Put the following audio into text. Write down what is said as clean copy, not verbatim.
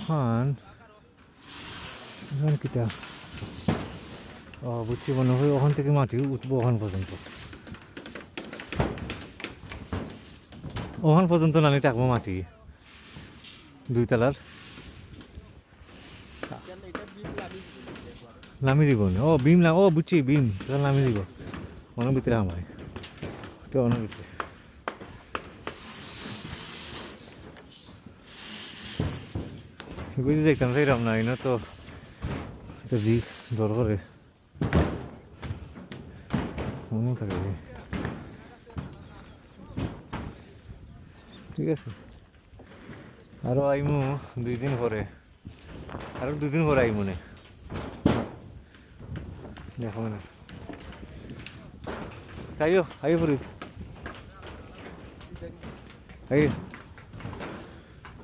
ওখান ওখান কিটা ও বুঝছি মনে হয় ওখান থেকে মাটি উঠবো ওখান পর্যন্ত নামি থাকবো মাটি 2 তলার নামি দিব ও বিম ও বুঝছি বিম নামি দিব অনেক ভিতরে আমার অনেক ভিতরে বুঝতে দেখতাম সেইরকম না এনে তো রিক্স দর করে মনে থাকে ঠিক আছে আরো আইমু 2 দিন পরে আরো 2 দিন পরে আইমু নে দেখো না তাইও আইও পরে আইও